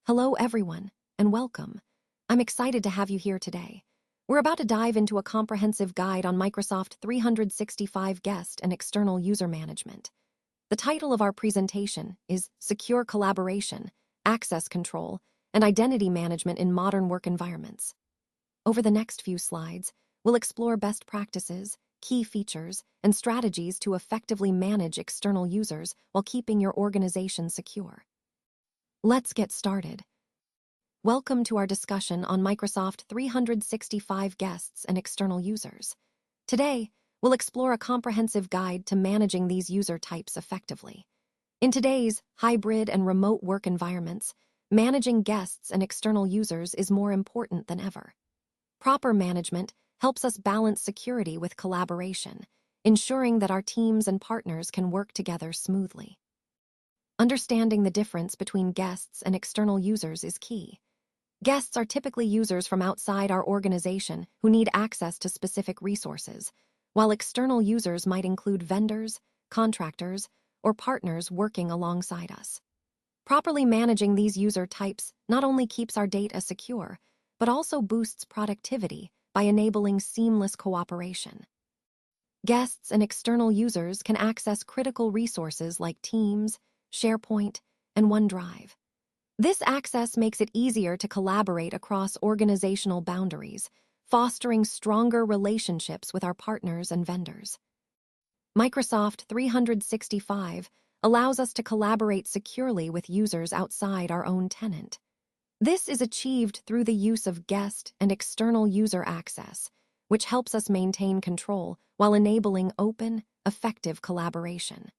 Hello, everyone, and welcome. I'm excited to have you here today. We're about to dive into a comprehensive guide on Microsoft 365 Guest and External User Management. The title of our presentation is Secure Collaboration, Access Control, and Identity Management in Modern Work Environments. Over the next few slides, we'll explore best practices, key features, and strategies to effectively manage external users while keeping your organization secure. Let's get started. Welcome to our discussion on Microsoft 365 Guests and External Users. Today, we'll explore a comprehensive guide to managing these user types effectively. In today's hybrid and remote work environments, managing guests and external users is more important than ever. Proper management helps us balance security with collaboration, ensuring that our teams and partners can work together smoothly. Understanding the difference between guests and external users is key. Guests are typically users from outside our organization who need access to specific resources, while external users might include vendors, contractors, or partners working alongside us. Properly managing these user types not only keeps our data secure, but also boosts productivity by enabling seamless cooperation. Guests and external users can access critical resources like Teams, SharePoint, and OneDrive. This access makes it easier to collaborate across organizational boundaries, fostering stronger relationships with our partners and vendors. Microsoft 365 allows us to collaborate securely with users outside our own tenant. This is achieved through the use of guest and external user access, which helps us maintain control while enabling open, effective collaboration.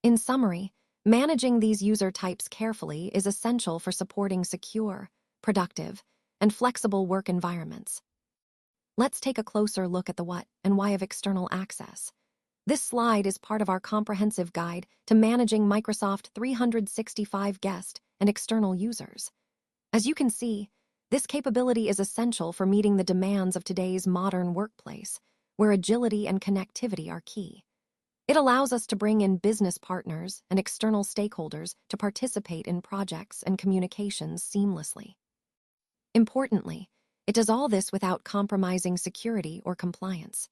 In summary, managing these user types carefully is essential for supporting secure, productive, and flexible work environments. Let's take a closer look at the what and why of external access. This slide is part of our comprehensive guide to managing Microsoft 365 guest and external users. As you can see, this capability is essential for meeting the demands of today's modern workplace, where agility and connectivity are key. It allows us to bring in business partners and external stakeholders to participate in projects and communications seamlessly. Importantly, it does all this without compromising security or compliance.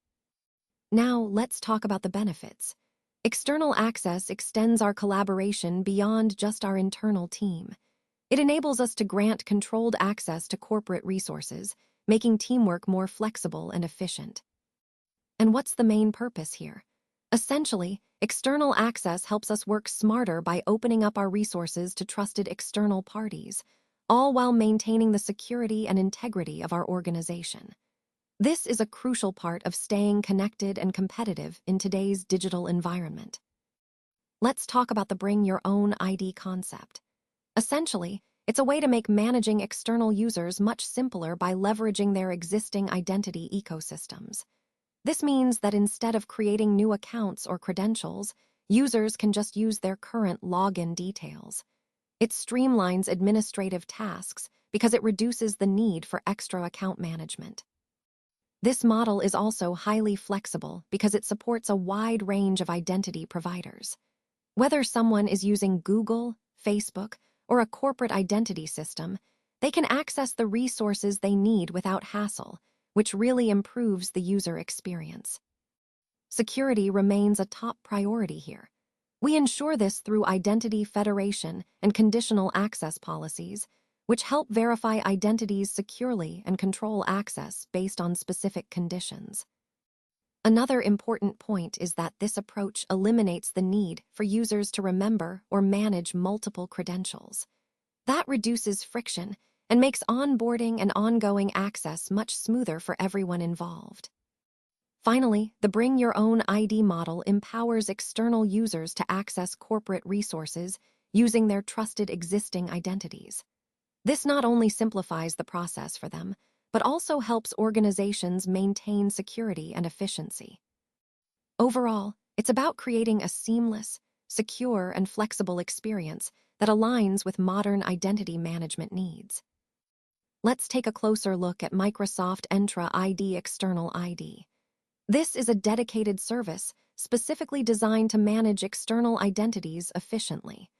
Now, let's talk about the benefits. External access extends our collaboration beyond just our internal team. It enables us to grant controlled access to corporate resources, making teamwork more flexible and efficient. And what's the main purpose here? Essentially, external access helps us work smarter by opening up our resources to trusted external parties, all while maintaining the security and integrity of our organization. This is a crucial part of staying connected and competitive in today's digital environment. Let's talk about the Bring Your Own ID concept. Essentially, it's a way to make managing external users much simpler by leveraging their existing identity ecosystems. This means that instead of creating new accounts or credentials, users can just use their current login details. It streamlines administrative tasks because it reduces the need for extra account management. This model is also highly flexible because it supports a wide range of identity providers. Whether someone is using Google, Facebook, or a corporate identity system, they can access the resources they need without hassle, which really improves the user experience. Security remains a top priority here. We ensure this through identity federation and conditional access policies, which help verify identities securely and control access based on specific conditions. Another important point is that this approach eliminates the need for users to remember or manage multiple credentials. That reduces friction and makes onboarding and ongoing access much smoother for everyone involved. Finally, the Bring Your Own ID model empowers external users to access corporate resources using their trusted existing identities. This not only simplifies the process for them, but also helps organizations maintain security and efficiency. Overall, it's about creating a seamless, secure, and flexible experience that aligns with modern identity management needs. Let's take a closer look at Microsoft Entra ID External ID. This is a dedicated service specifically designed to manage external identities efficiently.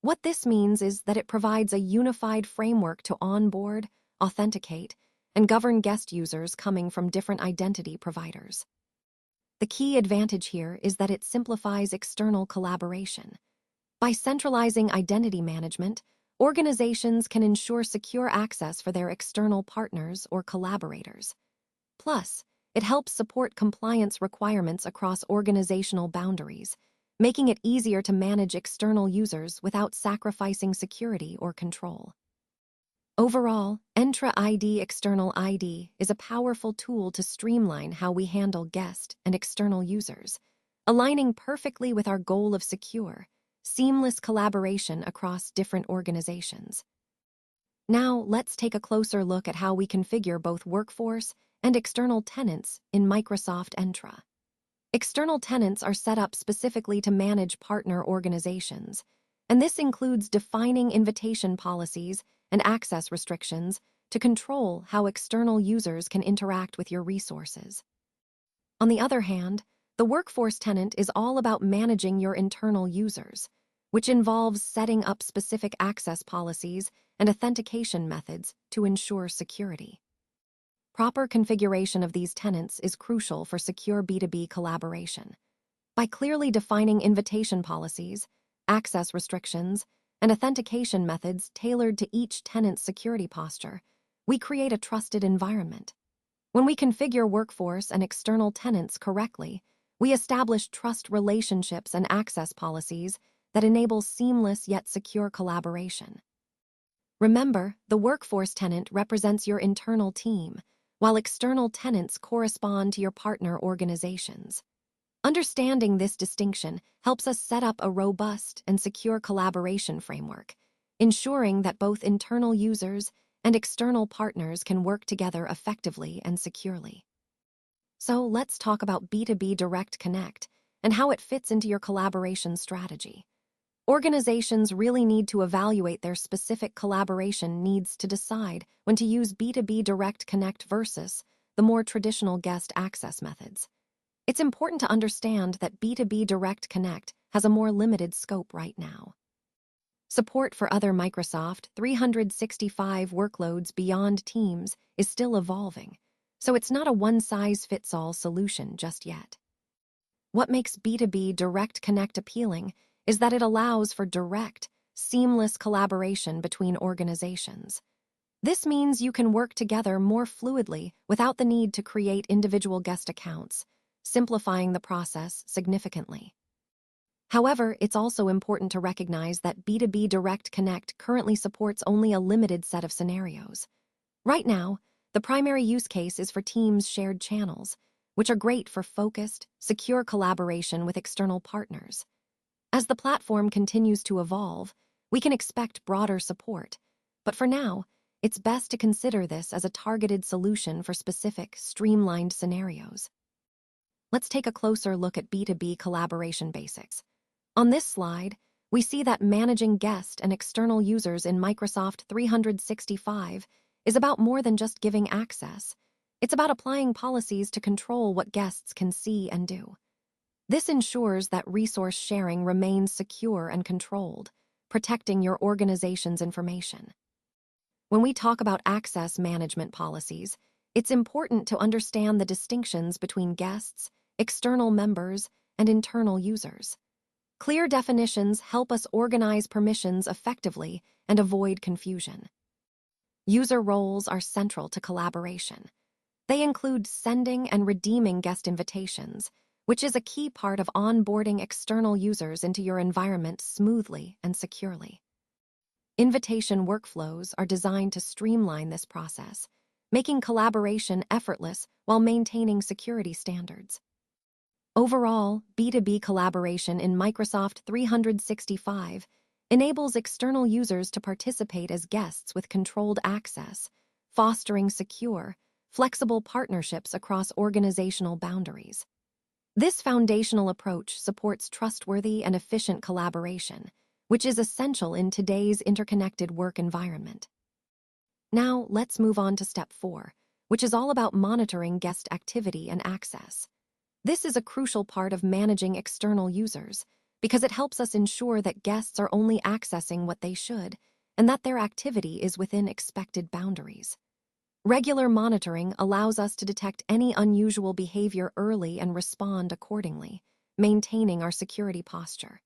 What this means is that it provides a unified framework to onboard, authenticate, and govern guest users coming from different identity providers. The key advantage here is that it simplifies external collaboration. By centralizing identity management, organizations can ensure secure access for their external partners or collaborators. Plus, it helps support compliance requirements across organizational boundaries, making it easier to manage external users without sacrificing security or control. Overall, Entra ID External ID is a powerful tool to streamline how we handle guest and external users, aligning perfectly with our goal of secure, seamless collaboration across different organizations. Now, let's take a closer look at how we configure both workforce and external tenants in Microsoft Entra. External tenants are set up specifically to manage partner organizations, and this includes defining invitation policies and access restrictions to control how external users can interact with your resources. On the other hand, the workforce tenant is all about managing your internal users, which involves setting up specific access policies and authentication methods to ensure security. Proper configuration of these tenants is crucial for secure B2B collaboration. By clearly defining invitation policies, access restrictions, and authentication methods tailored to each tenant's security posture, we create a trusted environment. When we configure workforce and external tenants correctly, we establish trust relationships and access policies that enable seamless yet secure collaboration. Remember, the workforce tenant represents your internal team, while external tenants correspond to your partner organizations. Understanding this distinction helps us set up a robust and secure collaboration framework, ensuring that both internal users and external partners can work together effectively and securely. So let's talk about B2B Direct Connect and how it fits into your collaboration strategy. Organizations really need to evaluate their specific collaboration needs to decide when to use B2B Direct Connect versus the more traditional guest access methods. It's important to understand that B2B Direct Connect has a more limited scope right now. Support for other Microsoft 365 workloads beyond Teams is still evolving, so it's not a one-size-fits-all solution just yet. What makes B2B Direct Connect appealing is that it allows for direct, seamless collaboration between organizations. This means you can work together more fluidly without the need to create individual guest accounts, simplifying the process significantly. However, it's also important to recognize that B2B Direct Connect currently supports only a limited set of scenarios. Right now, the primary use case is for Teams shared channels, which are great for focused, secure collaboration with external partners. As the platform continues to evolve, we can expect broader support, but for now, it's best to consider this as a targeted solution for specific, streamlined scenarios. Let's take a closer look at B2B collaboration basics. On this slide, we see that managing guest and external users in Microsoft 365 is about more than just giving access. It's about applying policies to control what guests can see and do. This ensures that resource sharing remains secure and controlled, protecting your organization's information. When we talk about access management policies, it's important to understand the distinctions between guests, external members, and internal users. Clear definitions help us organize permissions effectively and avoid confusion. User roles are central to collaboration. They include sending and redeeming guest invitations, which is a key part of onboarding external users into your environment smoothly and securely. Invitation workflows are designed to streamline this process, making collaboration effortless while maintaining security standards. Overall, B2B collaboration in Microsoft 365 enables external users to participate as guests with controlled access, fostering secure, flexible partnerships across organizational boundaries. This foundational approach supports trustworthy and efficient collaboration, which is essential in today's interconnected work environment. Now, let's move on to step 4, which is all about monitoring guest activity and access. This is a crucial part of managing external users because it helps us ensure that guests are only accessing what they should and that their activity is within expected boundaries. Regular monitoring allows us to detect any unusual behavior early and respond accordingly, maintaining our security posture.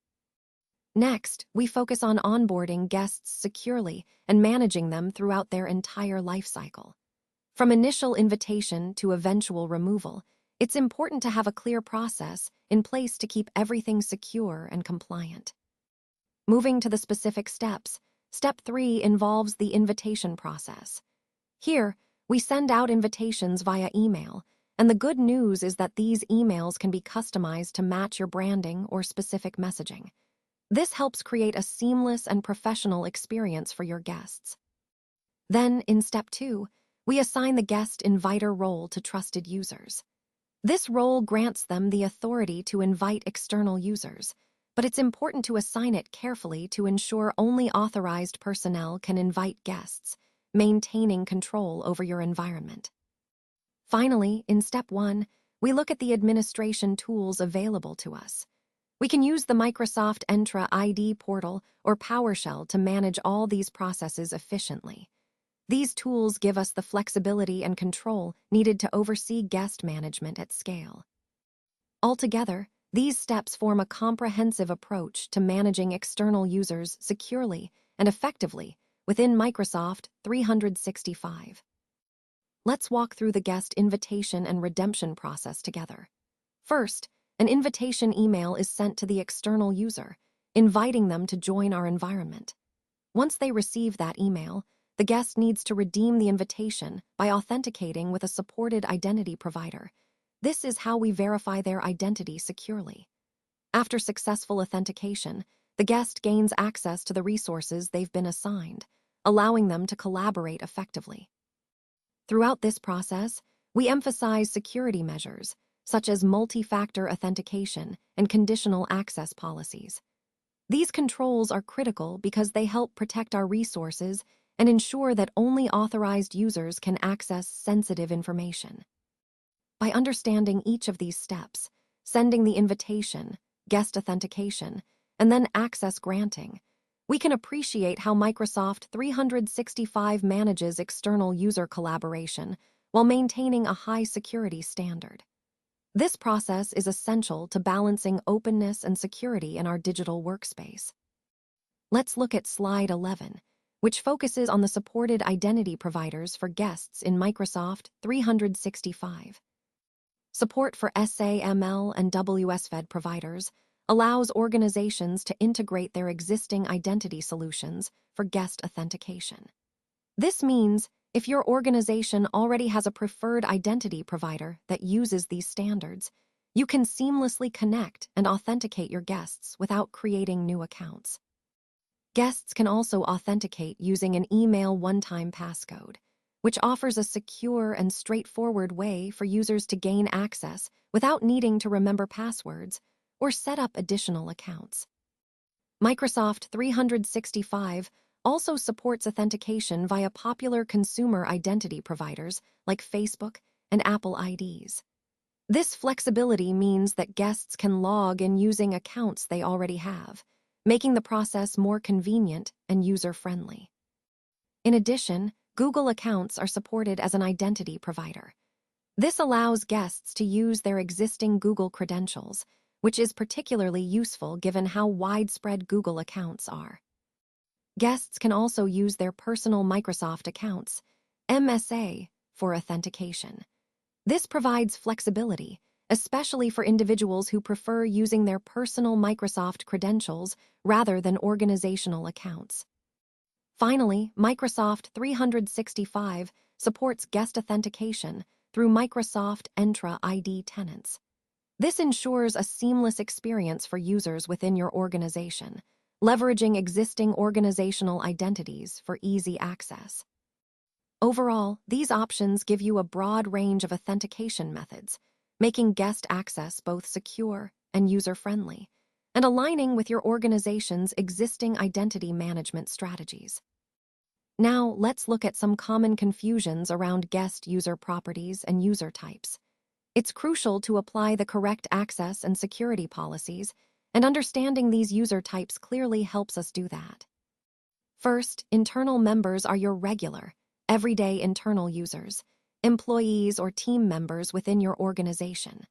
Next, we focus on onboarding guests securely and managing them throughout their entire lifecycle. From initial invitation to eventual removal, it's important to have a clear process in place to keep everything secure and compliant. Moving to the specific steps, Step 3 involves the invitation process. Here, we send out invitations via email, and the good news is that these emails can be customized to match your branding or specific messaging. This helps create a seamless and professional experience for your guests. Then, in Step 2, we assign the guest inviter role to trusted users. This role grants them the authority to invite external users, but it's important to assign it carefully to ensure only authorized personnel can invite guests, maintaining control over your environment. Finally, in Step 1, we look at the administration tools available to us. We can use the Microsoft Entra ID portal or PowerShell to manage all these processes efficiently. These tools give us the flexibility and control needed to oversee guest management at scale. Altogether, these steps form a comprehensive approach to managing external users securely and effectively within Microsoft 365. Let's walk through the guest invitation and redemption process together. First, an invitation email is sent to the external user, inviting them to join our environment. Once they receive that email, the guest needs to redeem the invitation by authenticating with a supported identity provider. This is how we verify their identity securely. After successful authentication, the guest gains access to the resources they've been assigned, allowing them to collaborate effectively. Throughout this process, we emphasize security measures, such as multi-factor authentication and conditional access policies. These controls are critical because they help protect our resources and ensure that only authorized users can access sensitive information. By understanding each of these steps, sending the invitation, guest authentication, and then access granting, we can appreciate how Microsoft 365 manages external user collaboration while maintaining a high security standard. This process is essential to balancing openness and security in our digital workspace. Let's look at Slide 11, which focuses on the supported identity providers for guests in Microsoft 365. Support for SAML and WSFED providers allows organizations to integrate their existing identity solutions for guest authentication. This means if your organization already has a preferred identity provider that uses these standards, you can seamlessly connect and authenticate your guests without creating new accounts. Guests can also authenticate using an email one-time passcode, which offers a secure and straightforward way for users to gain access without needing to remember passwords or set up additional accounts. Microsoft 365 also supports authentication via popular consumer identity providers like Facebook and Apple IDs. This flexibility means that guests can log in using accounts they already have, making the process more convenient and user-friendly. In addition, Google accounts are supported as an identity provider. This allows guests to use their existing Google credentials, which is particularly useful given how widespread Google accounts are. Guests can also use their personal Microsoft accounts, MSA, for authentication. This provides flexibility, especially for individuals who prefer using their personal Microsoft credentials rather than organizational accounts. Finally, Microsoft 365 supports guest authentication through Microsoft Entra ID Tenants. This ensures a seamless experience for users within your organization, leveraging existing organizational identities for easy access. Overall, these options give you a broad range of authentication methods, making guest access both secure and user-friendly, and aligning with your organization's existing identity management strategies. Now, let's look at some common confusions around guest user properties and user types. It's crucial to apply the correct access and security policies and understanding these user types clearly helps us do that. First, internal members are your regular, everyday internal users, employees or team members within your organization.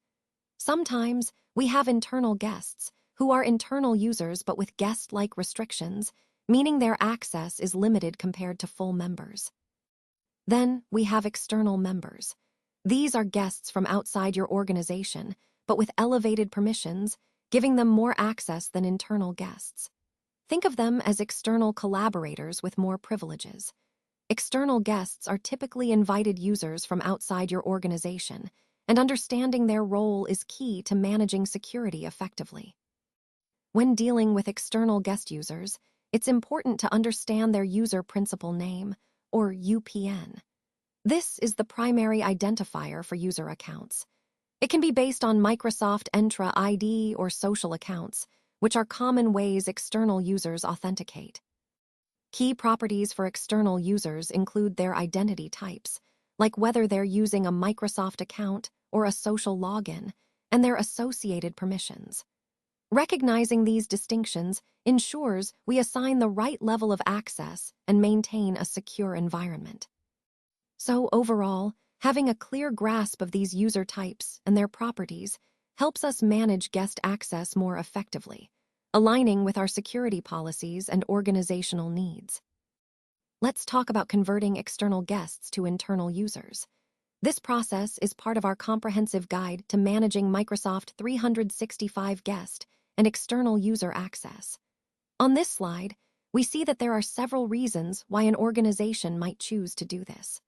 Sometimes we have internal guests who are internal users but with guest-like restrictions, meaning their access is limited compared to full members. Then we have external members. These are guests from outside your organization, but with elevated permissions, giving them more access than internal guests. Think of them as external collaborators with more privileges. External guests are typically invited users from outside your organization, and understanding their role is key to managing security effectively. When dealing with external guest users, it's important to understand their user principal name, or UPN. This is the primary identifier for user accounts. It can be based on Microsoft Entra ID or social accounts, which are common ways external users authenticate. Key properties for external users include their identity types, like whether they're using a Microsoft account or a social login, and their associated permissions. Recognizing these distinctions ensures we assign the right level of access and maintain a secure environment. So overall, having a clear grasp of these user types and their properties helps us manage guest access more effectively, aligning with our security policies and organizational needs. Let's talk about converting external guests to internal users. This process is part of our comprehensive guide to managing Microsoft 365 guest and external user access. On this slide, we see that there are several reasons why an organization might choose to do this.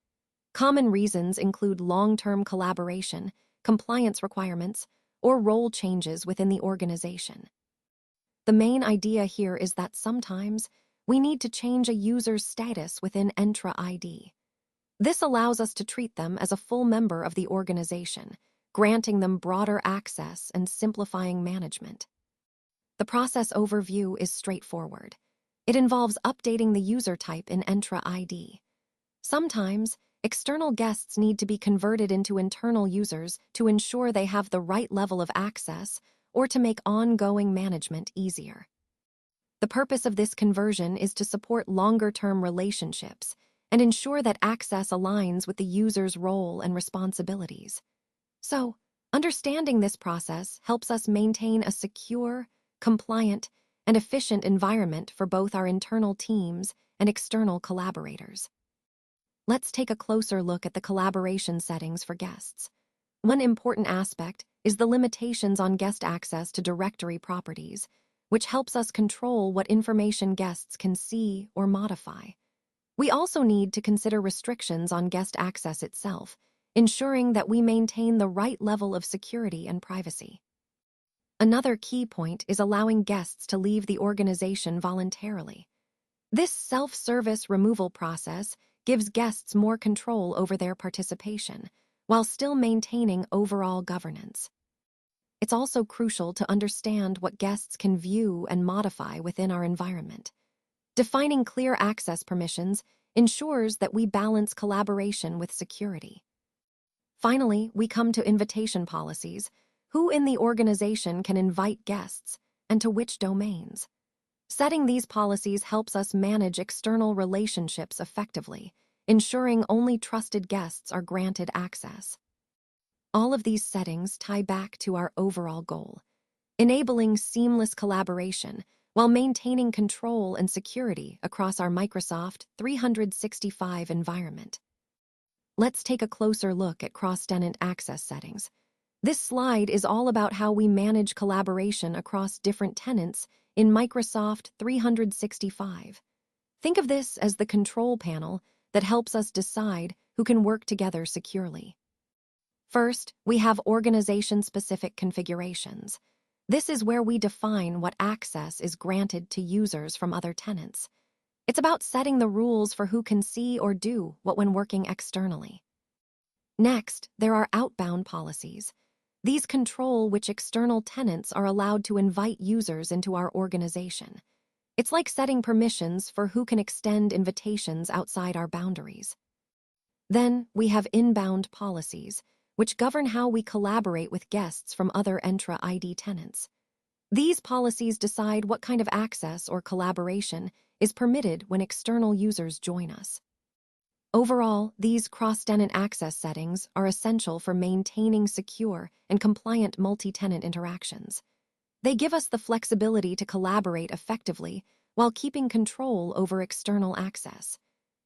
Common reasons include long-term collaboration, compliance requirements, or role changes within the organization. The main idea here is that sometimes we need to change a user's status within Entra ID. This allows us to treat them as a full member of the organization, granting them broader access and simplifying management. The process overview is straightforward. It involves updating the user type in Entra ID. Sometimes, external guests need to be converted into internal users to ensure they have the right level of access or to make ongoing management easier. The purpose of this conversion is to support longer-term relationships and ensure that access aligns with the user's role and responsibilities. So, understanding this process helps us maintain a secure, compliant, and efficient environment for both our internal teams and external collaborators. Let's take a closer look at the collaboration settings for guests. One important aspect is the limitations on guest access to directory properties, which helps us control what information guests can see or modify. We also need to consider restrictions on guest access itself, ensuring that we maintain the right level of security and privacy. Another key point is allowing guests to leave the organization voluntarily. This self-service removal process gives guests more control over their participation, while still maintaining overall governance. It's also crucial to understand what guests can view and modify within our environment. Defining clear access permissions ensures that we balance collaboration with security. Finally, we come to invitation policies. Who in the organization can invite guests, and to which domains? Setting these policies helps us manage external relationships effectively, ensuring only trusted guests are granted access. All of these settings tie back to our overall goal, enabling seamless collaboration while maintaining control and security across our Microsoft 365 environment. Let's take a closer look at cross-tenant access settings. This slide is all about how we manage collaboration across different tenants in Microsoft 365. Think of this as the control panel that helps us decide who can work together securely. First, we have organization-specific configurations. This is where we define what access is granted to users from other tenants. It's about setting the rules for who can see or do what when working externally. Next, there are outbound policies. These control which external tenants are allowed to invite users into our organization. It's like setting permissions for who can extend invitations outside our boundaries. Then, we have inbound policies, which govern how we collaborate with guests from other Entra ID tenants. These policies decide what kind of access or collaboration is permitted when external users join us. Overall, these cross-tenant access settings are essential for maintaining secure and compliant multi-tenant interactions. They give us the flexibility to collaborate effectively while keeping control over external access.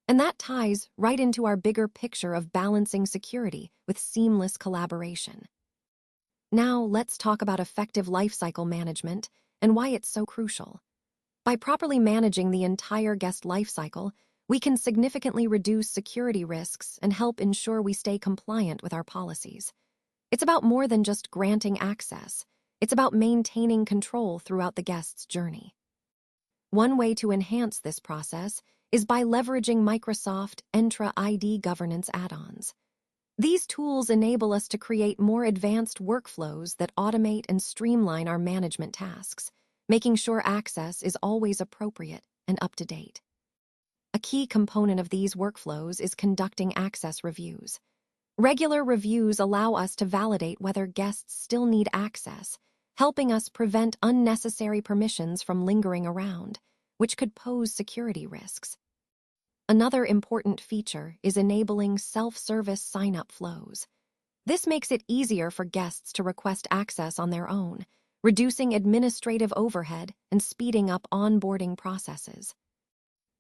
And that ties right into our bigger picture of balancing security with seamless collaboration. Now, let's talk about effective lifecycle management and why it's so crucial. By properly managing the entire guest lifecycle, we can significantly reduce security risks and help ensure we stay compliant with our policies. It's about more than just granting access. It's about maintaining control throughout the guest's journey. One way to enhance this process is by leveraging Microsoft Entra ID governance add-ons. These tools enable us to create more advanced workflows that automate and streamline our management tasks, making sure access is always appropriate and up to date. A key component of these workflows is conducting access reviews. Regular reviews allow us to validate whether guests still need access, helping us prevent unnecessary permissions from lingering around, which could pose security risks. Another important feature is enabling self-service sign-up flows. This makes it easier for guests to request access on their own, reducing administrative overhead and speeding up onboarding processes.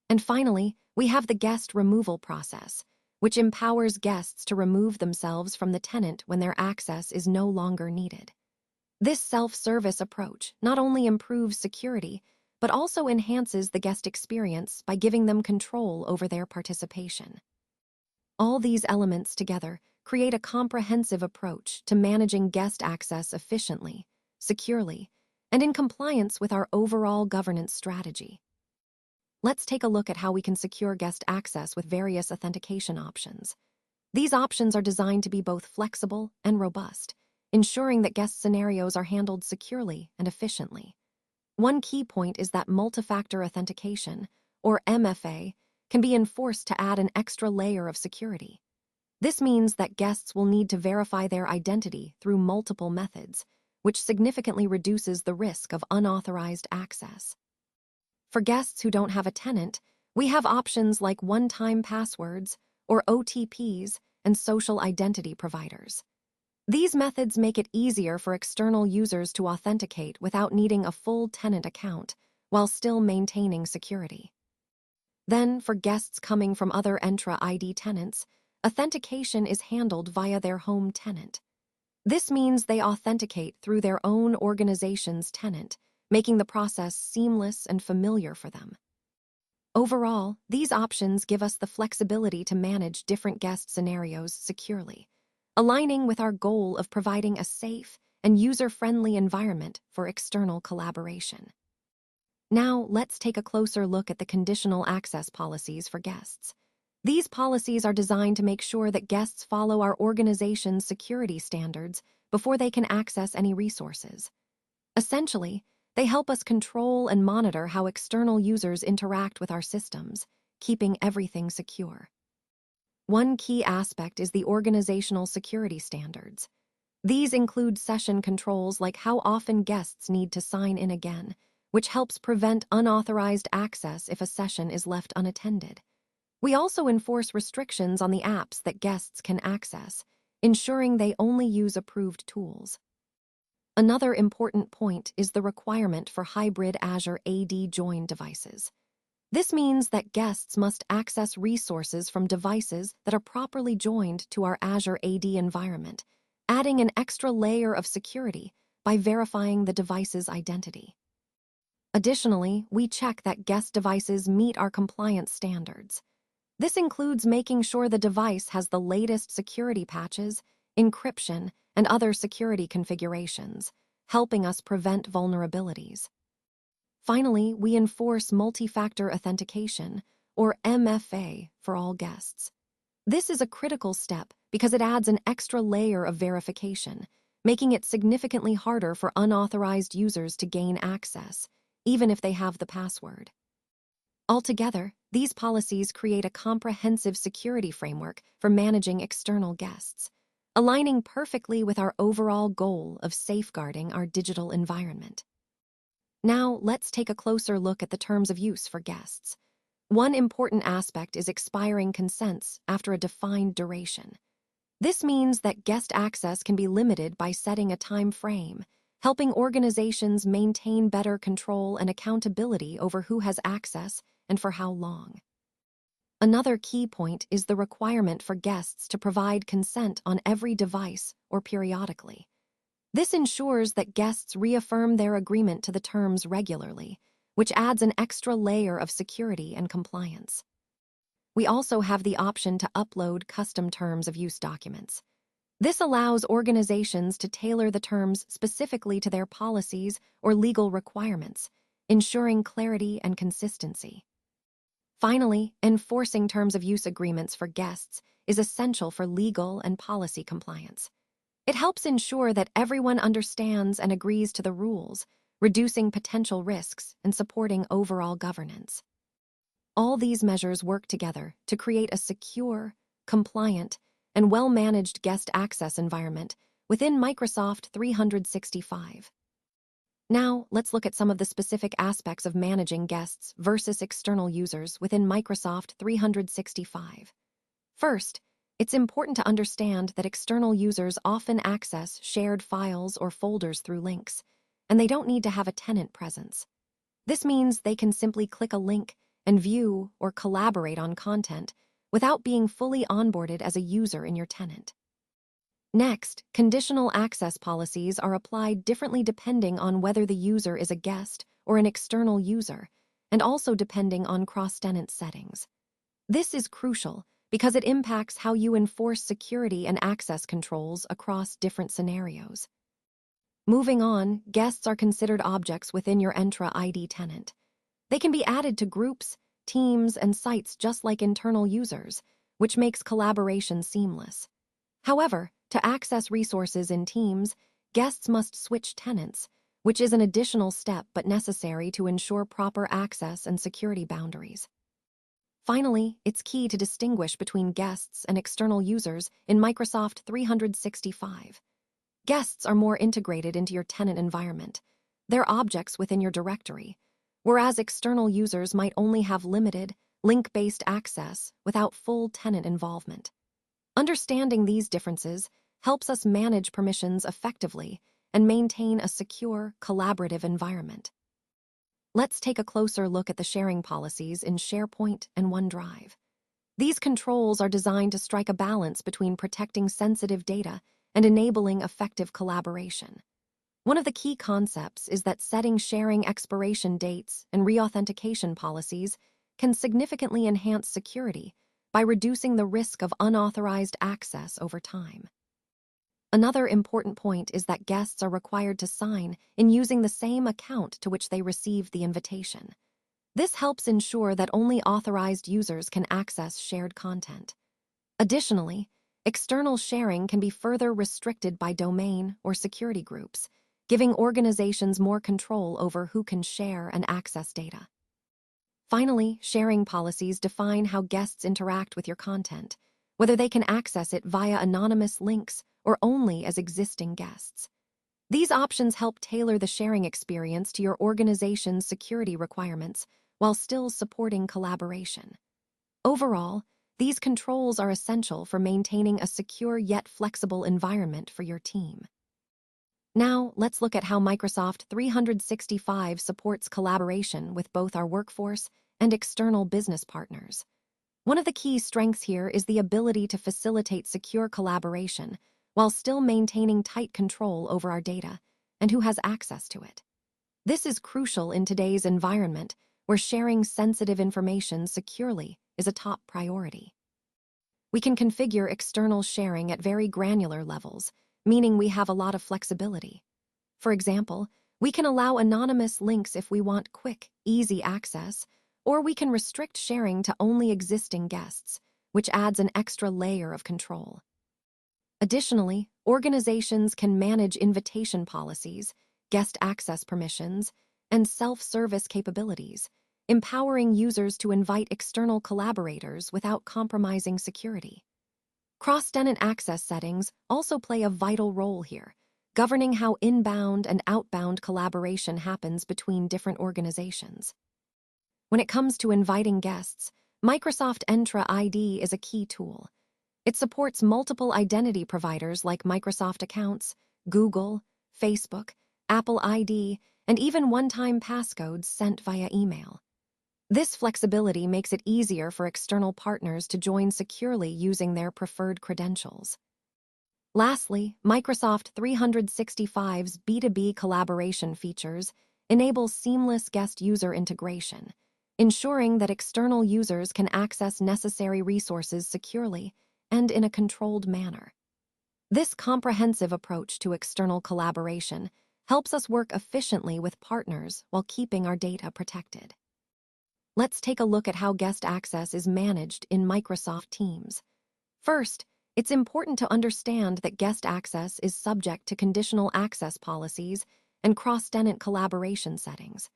And finally, we have the guest removal process, which empowers guests to remove themselves from the tenant when their access is no longer needed. This self-service approach not only improves security, but also enhances the guest experience by giving them control over their participation. All these elements together create a comprehensive approach to managing guest access efficiently, securely, and in compliance with our overall governance strategy. Let's take a look at how we can secure guest access with various authentication options. These options are designed to be both flexible and robust, ensuring that guest scenarios are handled securely and efficiently. One key point is that multi-factor authentication, or MFA, can be enforced to add an extra layer of security. This means that guests will need to verify their identity through multiple methods, which significantly reduces the risk of unauthorized access. For guests who don't have a tenant, we have options like one-time passwords, or OTPs, and social identity providers. These methods make it easier for external users to authenticate without needing a full tenant account, while still maintaining security. Then, for guests coming from other Entra ID tenants, authentication is handled via their home tenant. This means they authenticate through their own organization's tenant, making the process seamless and familiar for them. Overall, these options give us the flexibility to manage different guest scenarios securely, aligning with our goal of providing a safe and user-friendly environment for external collaboration. Now, let's take a closer look at the conditional access policies for guests. These policies are designed to make sure that guests follow our organization's security standards before they can access any resources. Essentially, they help us control and monitor how external users interact with our systems, keeping everything secure. One key aspect is the organizational security standards. These include session controls like how often guests need to sign in again, which helps prevent unauthorized access if a session is left unattended. We also enforce restrictions on the apps that guests can access, ensuring they only use approved tools. Another important point is the requirement for hybrid Azure AD join devices. This means that guests must access resources from devices that are properly joined to our Azure AD environment, adding an extra layer of security by verifying the device's identity. Additionally, we check that guest devices meet our compliance standards. This includes making sure the device has the latest security patches, encryption, and other security configurations, helping us prevent vulnerabilities. Finally, we enforce multi-factor authentication, or MFA, for all guests. This is a critical step because it adds an extra layer of verification, making it significantly harder for unauthorized users to gain access, even if they have the password. Altogether, these policies create a comprehensive security framework for managing external guests, aligning perfectly with our overall goal of safeguarding our digital environment. Now, let's take a closer look at the terms of use for guests. One important aspect is expiring consents after a defined duration. This means that guest access can be limited by setting a time frame, helping organizations maintain better control and accountability over who has access and for how long. Another key point is the requirement for guests to provide consent on every device or periodically. This ensures that guests reaffirm their agreement to the terms regularly, which adds an extra layer of security and compliance. We also have the option to upload custom terms of use documents. This allows organizations to tailor the terms specifically to their policies or legal requirements, ensuring clarity and consistency. Finally, enforcing terms of use agreements for guests is essential for legal and policy compliance. It helps ensure that everyone understands and agrees to the rules, reducing potential risks and supporting overall governance. All these measures work together to create a secure, compliant, and well-managed guest access environment within Microsoft 365. Now, let's look at some of the specific aspects of managing guests versus external users within Microsoft 365. First, it's important to understand that external users often access shared files or folders through links, and they don't need to have a tenant presence. This means they can simply click a link and view or collaborate on content without being fully onboarded as a user in your tenant. Next, conditional access policies are applied differently depending on whether the user is a guest or an external user, and also depending on cross-tenant settings. This is crucial because it impacts how you enforce security and access controls across different scenarios. Moving on, guests are considered objects within your Entra ID tenant. They can be added to groups, teams, and sites just like internal users, which makes collaboration seamless. However, to access resources in Teams, guests must switch tenants, which is an additional step but necessary to ensure proper access and security boundaries. Finally, it's key to distinguish between guests and external users in Microsoft 365. Guests are more integrated into your tenant environment. They're objects within your directory, whereas external users might only have limited, link-based access without full tenant involvement. Understanding these differences helps us manage permissions effectively and maintain a secure, collaborative environment. Let's take a closer look at the sharing policies in SharePoint and OneDrive. These controls are designed to strike a balance between protecting sensitive data and enabling effective collaboration. One of the key concepts is that setting sharing expiration dates and reauthentication policies can significantly enhance security by reducing the risk of unauthorized access over time. Another important point is that guests are required to sign in using the same account to which they received the invitation. This helps ensure that only authorized users can access shared content. Additionally, external sharing can be further restricted by domain or security groups, giving organizations more control over who can share and access data. Finally, sharing policies define how guests interact with your content, whether they can access it via anonymous links or only as existing guests. These options help tailor the sharing experience to your organization's security requirements while still supporting collaboration. Overall, these controls are essential for maintaining a secure yet flexible environment for your team. Now, let's look at how Microsoft 365 supports collaboration with both our workforce and external business partners. One of the key strengths here is the ability to facilitate secure collaboration while still maintaining tight control over our data and who has access to it. This is crucial in today's environment where sharing sensitive information securely is a top priority. We can configure external sharing at very granular levels, meaning we have a lot of flexibility. For example, we can allow anonymous links if we want quick, easy access, or we can restrict sharing to only existing guests, which adds an extra layer of control. Additionally, organizations can manage invitation policies, guest access permissions, and self-service capabilities, empowering users to invite external collaborators without compromising security. Cross-tenant access settings also play a vital role here, governing how inbound and outbound collaboration happens between different organizations. When it comes to inviting guests, Microsoft Entra ID is a key tool. It supports multiple identity providers like Microsoft accounts, Google, Facebook, Apple ID, and even one-time passcodes sent via email. This flexibility makes it easier for external partners to join securely using their preferred credentials. Lastly, Microsoft 365's B2B collaboration features enable seamless guest user integration, ensuring that external users can access necessary resources securely and in a controlled manner. This comprehensive approach to external collaboration helps us work efficiently with partners while keeping our data protected. Let's take a look at how guest access is managed in Microsoft Teams. First, it's important to understand that guest access is subject to conditional access policies and cross-tenant collaboration settings.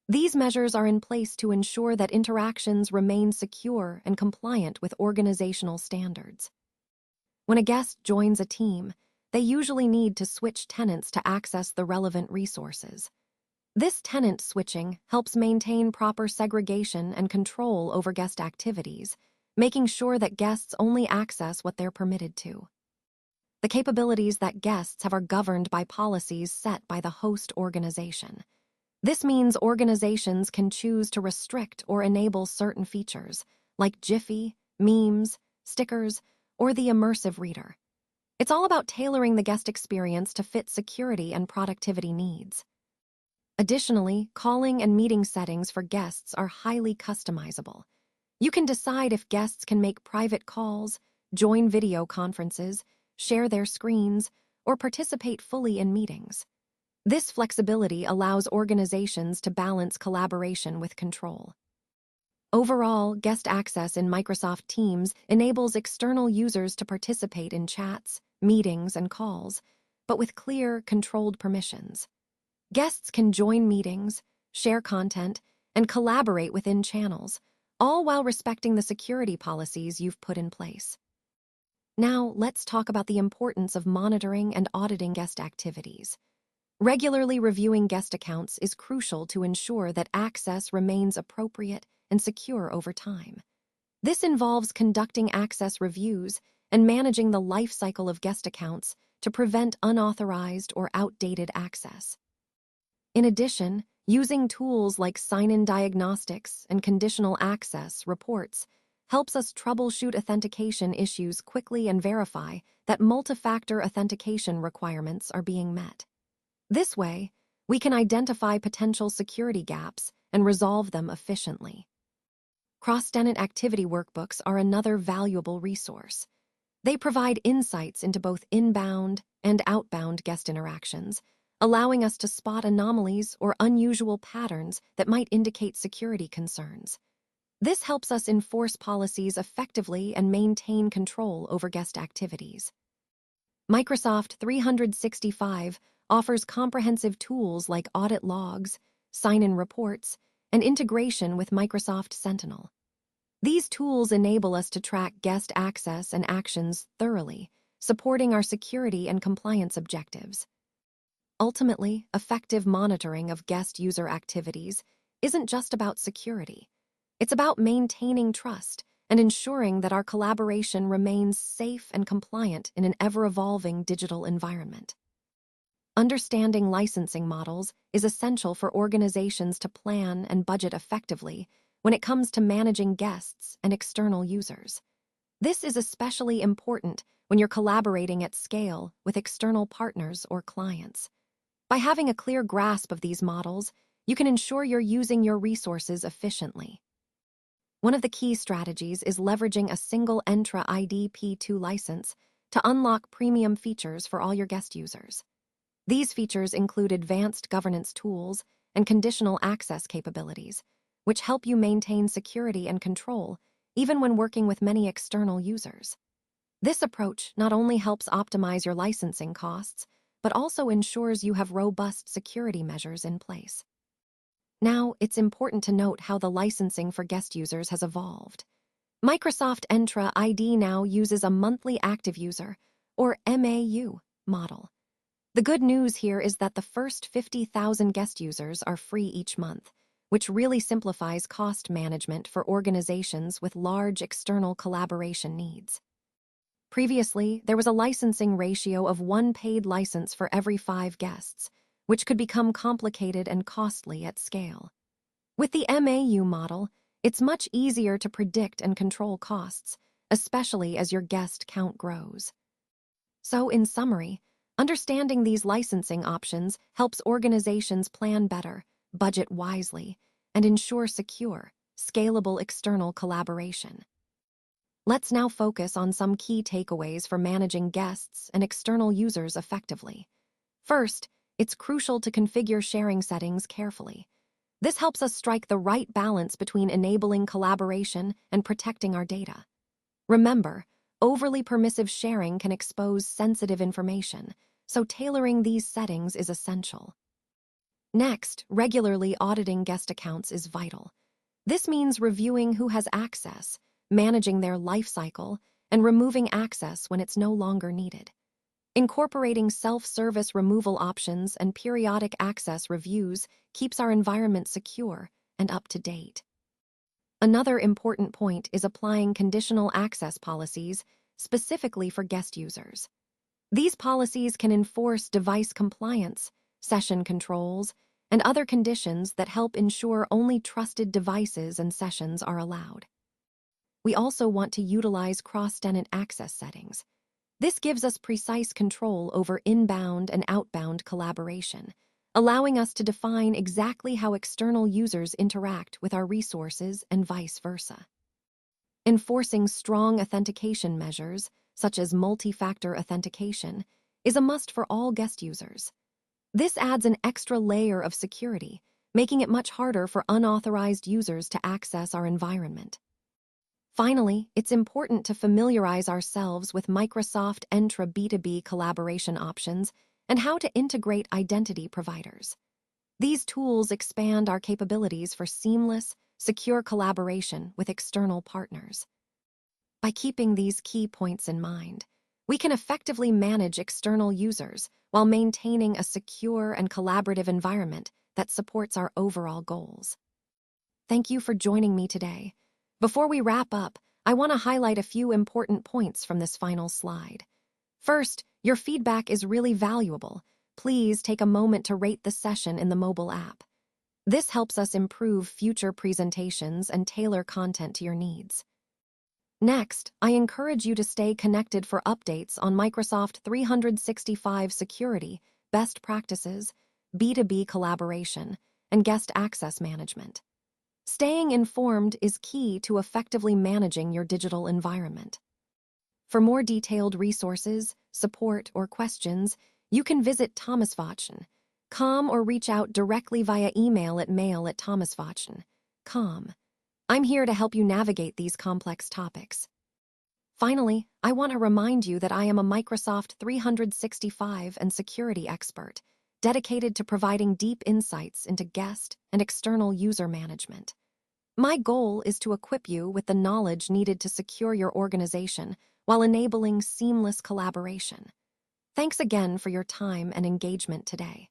These measures are in place to ensure that interactions remain secure and compliant with organizational standards. When a guest joins a team, they usually need to switch tenants to access the relevant resources. This tenant switching helps maintain proper segregation and control over guest activities, making sure that guests only access what they're permitted to. The capabilities that guests have are governed by policies set by the host organization. This means organizations can choose to restrict or enable certain features, like Jiffy, memes, stickers, or the immersive reader. It's all about tailoring the guest experience to fit security and productivity needs. Additionally, calling and meeting settings for guests are highly customizable. You can decide if guests can make private calls, join video conferences, share their screens, or participate fully in meetings. This flexibility allows organizations to balance collaboration with control. Overall, guest access in Microsoft Teams enables external users to participate in chats, meetings, and calls, but with clear, controlled permissions. Guests can join meetings, share content, and collaborate within channels, all while respecting the security policies you've put in place. Now, let's talk about the importance of monitoring and auditing guest activities. Regularly reviewing guest accounts is crucial to ensure that access remains appropriate and secure over time. This involves conducting access reviews and managing the lifecycle of guest accounts to prevent unauthorized or outdated access. In addition, using tools like sign-in diagnostics and conditional access reports helps us troubleshoot authentication issues quickly and verify that multi-factor authentication requirements are being met. This way, we can identify potential security gaps and resolve them efficiently. Cross-tenant activity workbooks are another valuable resource. They provide insights into both inbound and outbound guest interactions, allowing us to spot anomalies or unusual patterns that might indicate security concerns. This helps us enforce policies effectively and maintain control over guest activities. Microsoft 365 offers comprehensive tools like audit logs, sign-in reports, and integration with Microsoft Sentinel. These tools enable us to track guest access and actions thoroughly, supporting our security and compliance objectives. Ultimately, effective monitoring of guest user activities isn't just about security. It's about maintaining trust and ensuring that our collaboration remains safe and compliant in an ever-evolving digital environment. Understanding licensing models is essential for organizations to plan and budget effectively when it comes to managing guests and external users. This is especially important when you're collaborating at scale with external partners or clients. By having a clear grasp of these models, you can ensure you're using your resources efficiently. One of the key strategies is leveraging a single Entra ID P2 license to unlock premium features for all your guest users. These features include advanced governance tools and conditional access capabilities, which help you maintain security and control even when working with many external users. This approach not only helps optimize your licensing costs, but also ensures you have robust security measures in place. Now, it's important to note how the licensing for guest users has evolved. Microsoft Entra ID now uses a monthly active user, or MAU, model. The good news here is that the first 50,000 guest users are free each month, which really simplifies cost management for organizations with large external collaboration needs. Previously, there was a licensing ratio of one paid license for every 5 guests, which could become complicated and costly at scale. With the MAU model, it's much easier to predict and control costs, especially as your guest count grows. So, in summary, understanding these licensing options helps organizations plan better, budget wisely, and ensure secure, scalable external collaboration. Let's now focus on some key takeaways for managing guests and external users effectively. First, it's crucial to configure sharing settings carefully. This helps us strike the right balance between enabling collaboration and protecting our data. Remember, overly permissive sharing can expose sensitive information, so tailoring these settings is essential. Next, regularly auditing guest accounts is vital. This means reviewing who has access, managing their lifecycle, and removing access when it's no longer needed. Incorporating self-service removal options and periodic access reviews keeps our environment secure and up to date. Another important point is applying conditional access policies specifically for guest users. These policies can enforce device compliance, session controls, and other conditions that help ensure only trusted devices and sessions are allowed. We also want to utilize cross-tenant access settings. This gives us precise control over inbound and outbound collaboration, allowing us to define exactly how external users interact with our resources and vice versa. Enforcing strong authentication measures, such as multi-factor authentication, is a must for all guest users. This adds an extra layer of security, making it much harder for unauthorized users to access our environment. Finally, it's important to familiarize ourselves with Microsoft Entra B2B collaboration options and how to integrate identity providers. These tools expand our capabilities for seamless, secure collaboration with external partners. By keeping these key points in mind, we can effectively manage external users while maintaining a secure and collaborative environment that supports our overall goals. Thank you for joining me today. Before we wrap up, I want to highlight a few important points from this final slide. First, your feedback is really valuable. Please take a moment to rate the session in the mobile app. This helps us improve future presentations and tailor content to your needs. Next, I encourage you to stay connected for updates on Microsoft 365 security, best practices, B2B collaboration, and guest access management. Staying informed is key to effectively managing your digital environment. For more detailed resources, support, or questions, you can visit thomasvatchen.com or reach out directly via email at mail@thomasvatchen.com. I'm here to help you navigate these complex topics. Finally, I want to remind you that I am a Microsoft 365 and security expert, dedicated to providing deep insights into guest and external user management. My goal is to equip you with the knowledge needed to secure your organization while enabling seamless collaboration. Thanks again for your time and engagement today.